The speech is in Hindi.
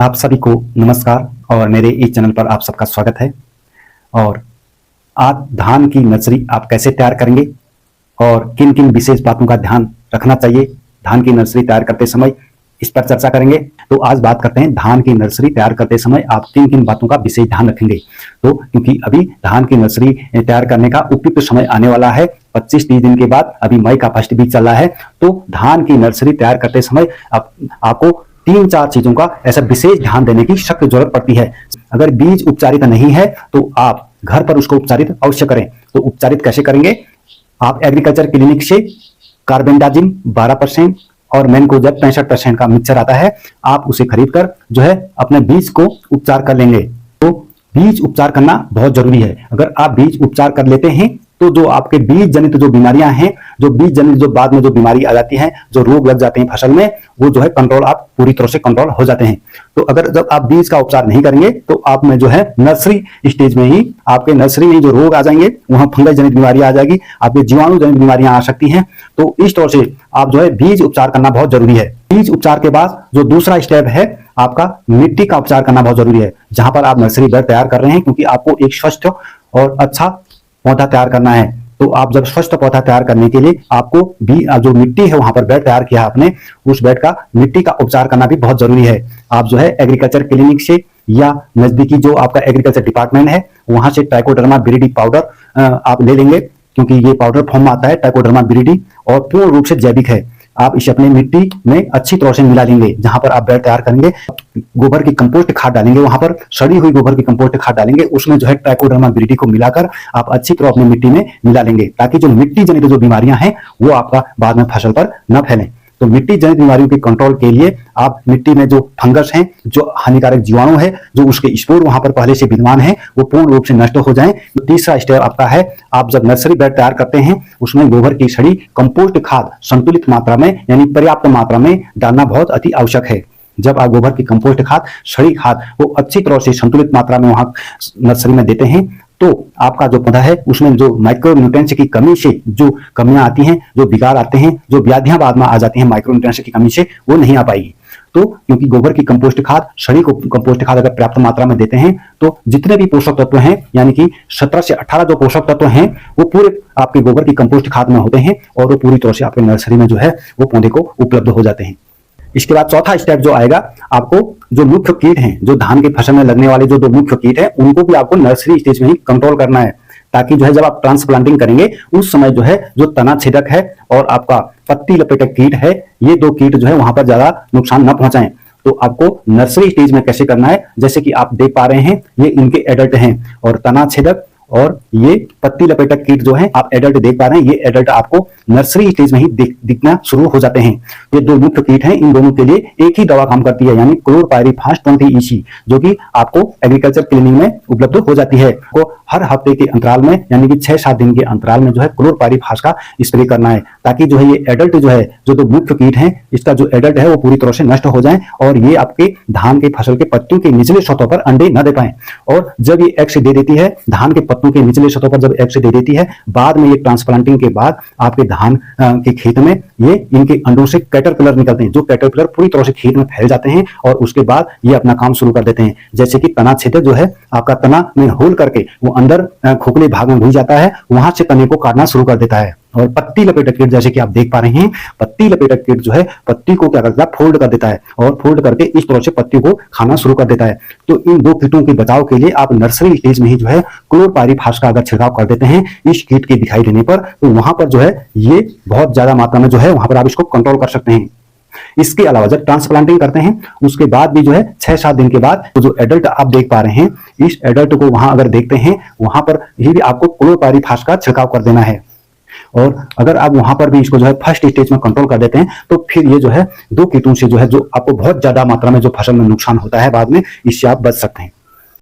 आप सभी को नमस्कार और मेरे इस चैनल पर आप सबका स्वागत है। और आज धान की नर्सरी आप कैसे तैयार करेंगे और किन किन विशेष बातों का ध्यान रखना चाहिए धान की नर्सरी तैयार करते समय, इस पर चर्चा करेंगे। तो आज बात करते हैं धान की नर्सरी तैयार करते समय आप किन किन बातों का विशेष ध्यान रखेंगे। तो क्योंकि अभी धान की नर्सरी तैयार करने का उपयुक्त समय आने वाला है, 25-30 दिन के बाद। अभी मई का फर्स्ट वीक चल रहा है। तो धान की नर्सरी तैयार करते समय आपको 3-4 चीजों का ऐसा विशेष ध्यान देने की सख्त जरूरत पड़ती है। अगर बीज उपचारित नहीं है तो आप घर पर उसको उपचारित अवश्य करें। तो उपचारित कैसे करेंगे? आप एग्रीकल्चर क्लिनिक से कार्बेंडाजिम 12% और मैनकोजेब 65% का मिक्सचर आता है, आप उसे खरीद कर जो है अपने बीज को उपचार कर लेंगे। तो बीज उपचार करना बहुत जरूरी है। अगर आप बीज उपचार कर लेते हैं तो जो आपके बीज जनित जो बीमारियां हैं, जो बीज जनित जो बाद में जो बीमारी आ जाती है, जो रोग लग जाते हैं फसल में, वो जो है कंट्रोल आप पूरी तरह से कंट्रोल हो जाते हैं। तो अगर जब आप बीज का उपचार नहीं करेंगे तो आप में जो है नर्सरी स्टेज में ही आपके नर्सरी में जो रोग आ जाएंगे, वहां फंगस जनित बीमारियां आ जाएगी, आपके जीवाणु जनित बीमारियां आ सकती हैं। तो इस तरह से आप जो है बीज उपचार करना बहुत जरूरी है। बीज उपचार के बाद जो दूसरा स्टेप है, आपका मिट्टी का उपचार करना बहुत जरूरी है। जहां पर आप नर्सरी बेड तैयार कर रहे हैं, क्योंकि आपको एक स्वस्थ और अच्छा पौधा तैयार करना है। तो आप जब स्वस्थ पौधा तैयार करने के लिए आपको भी जो मिट्टी है, वहां पर बेड तैयार किया आपने, उस बेड का मिट्टी का उपचार करना भी बहुत जरूरी है। आप जो है एग्रीकल्चर क्लिनिक से या नजदीकी जो आपका एग्रीकल्चर डिपार्टमेंट है, वहां से ट्राइकोडर्मा विरिडी पाउडर आप ले लेंगे, क्योंकि ये पाउडर फॉर्म में आता है ट्राइकोडर्मा विरिडी और पूर्ण रूप से जैविक है। आप इसे अपनी मिट्टी में अच्छी तरह से मिला लेंगे। जहां पर आप बेड तैयार करेंगे, गोबर की कंपोस्ट खाद डालेंगे, वहां पर सड़ी हुई गोबर की कंपोस्ट खाद डालेंगे, उसमें जो है ट्राइकोडर्मा विरिडी को मिलाकर आप अच्छी तरह अपनी मिट्टी में मिला लेंगे, ताकि जो मिट्टी जनित जो बीमारियां हैं वो आपका बाद में फसल पर न फैलें। तो मिट्टी जनित बीमारियों के कंट्रोल के लिए आप मिट्टी में जो फंगस हैं, जो हानिकारक जीवाणु है, जो उसके स्पोर वहां पर पहले से विद्यमान है, वो पूर्ण रूप से नष्ट हो जाएं। तो तीसरा स्टेप आपका है, आप जब नर्सरी बेड तैयार करते हैं, उसमें गोबर की सड़ी कंपोस्ट खाद संतुलित मात्रा में यानी पर्याप्त मात्रा में डालना बहुत अति आवश्यक है। जब आप गोबर की कंपोस्ट खाद, सड़ी खाद वो अच्छी तरह से संतुलित मात्रा में वहां नर्सरी में देते हैं, तो आपका जो पौधा है उसमें जो माइक्रो न्यूट्रिएंट्स की कमी से जो कमियां आती हैं, जो बिगाड़ आते हैं, जो व्याधियां बाद में आ जाती हैं माइक्रो न्यूट्रिएंट्स की कमी से, वो नहीं आ पाएगी। तो क्योंकि गोबर की कंपोस्ट खाद, सड़ी को कंपोस्ट खाद अगर पर्याप्त मात्रा में देते हैं, तो जितने भी पोषक तत्व हैं, यानी कि 17 से 18 जो पोषक तत्व हैं, वो पूरे आपके गोबर की कंपोस्ट खाद में होते हैं और वो पूरी तरह से आपके नर्सरी में जो है वो पौधे को उपलब्ध हो जाते हैं। इसके बाद चौथा स्टेप जो आएगा, आपको जो मुख्य कीट हैं, जो धान की फसल में लगने वाले जो दो मुख्य कीट हैं, उनको भी आपको नर्सरी स्टेज में ही कंट्रोल करना है, ताकि जो है जब आप ट्रांसप्लांटिंग करेंगे उस समय जो है जो तना छेदक है और आपका पत्ती लपेटक कीट है, ये दो कीट जो है वहां पर ज्यादा नुकसान न पहुंचाएं। तो आपको नर्सरी स्टेज में कैसे करना है, जैसे कि आप देख पा रहे हैं, ये इनके एडल्ट हैं और तना छेदक और ये पत्ती लपेटक कीट जो है आप एडल्ट देख पा रहे हैं, ये एडल्ट आपको नर्सरी स्टेज में ही दिखना शुरू हो जाते हैं। ये दो मुख्य कीट हैं, इन दोनों के लिए एक ही दवा काम करती है, यानी क्लोरपायरीफास 20 EC, जो कि आपको एग्रीकल्चर क्लिनिक में उपलब्ध हो जाती है। को हर हफ्ते के अंतराल में, यानी कि 6-7 दिन के अंतराल में जो है क्लोरपायरीफास का स्प्रे करना है, ताकि जो है ये एडल्ट जो है, जो दो मुख्य कीट है, इसका जो एडल्ट है वो पूरी तरह से नष्ट हो जाए और ये आपके धान के फसल के पत्तियों के निचले सतह पर अंडे न दे पाए। और जब ये एग्स दे देती है, धान के पत्तों के निचले सतह पर जब एग्स दे देती है, बाद में ये ट्रांसप्लांटिंग के बाद आपके धान के खेत में ये इनके अंडों से कैटरपिलर निकलते हैं, जो कैटरपिलर पूरी तरह से खेत में फैल जाते हैं और उसके बाद ये अपना काम शुरू कर देते हैं। जैसे कि तना छेदक जो है, आपका तना में होल करके वो अंदर खोखले भाग में घुस जाता है, वहां से तने को काटना शुरू कर देता है। और पत्ती लपेटक कीट, जैसे कि आप देख पा रहे हैं, पत्ती लपेटक कीट जो है पत्ती को क्या करता है, फोल्ड कर देता है और फोल्ड करके इस तरह से पत्ती को खाना शुरू कर देता है। तो इन दो कीटों के बचाव के लिए आप नर्सरी स्टेज में ही जो है क्लोरपायरीफास का अगर छिड़काव कर देते हैं इस कीट के दिखाई देने पर, तो वहां पर जो है ये बहुत ज्यादा मात्रा में जो है वहां पर आप इसको कंट्रोल कर सकते हैं। इसके अलावा जब ट्रांसप्लांटिंग करते हैं उसके बाद भी जो है 6-7 दिन के बाद तो जो एडल्ट आप देख पा रहे हैं, इस एडल्ट को वहां अगर देखते हैं, वहां पर ही भी आपको क्लोरपायरीफास का छिड़काव कर देना है। और अगर आप वहां पर भी इसको जो है फर्स्ट स्टेज में कंट्रोल कर देते हैं, तो फिर ये जो है दो कीटों से जो है, जो आपको बहुत ज्यादा मात्रा में जो फसल में नुकसान होता है बाद में, इससे आप बच सकते हैं।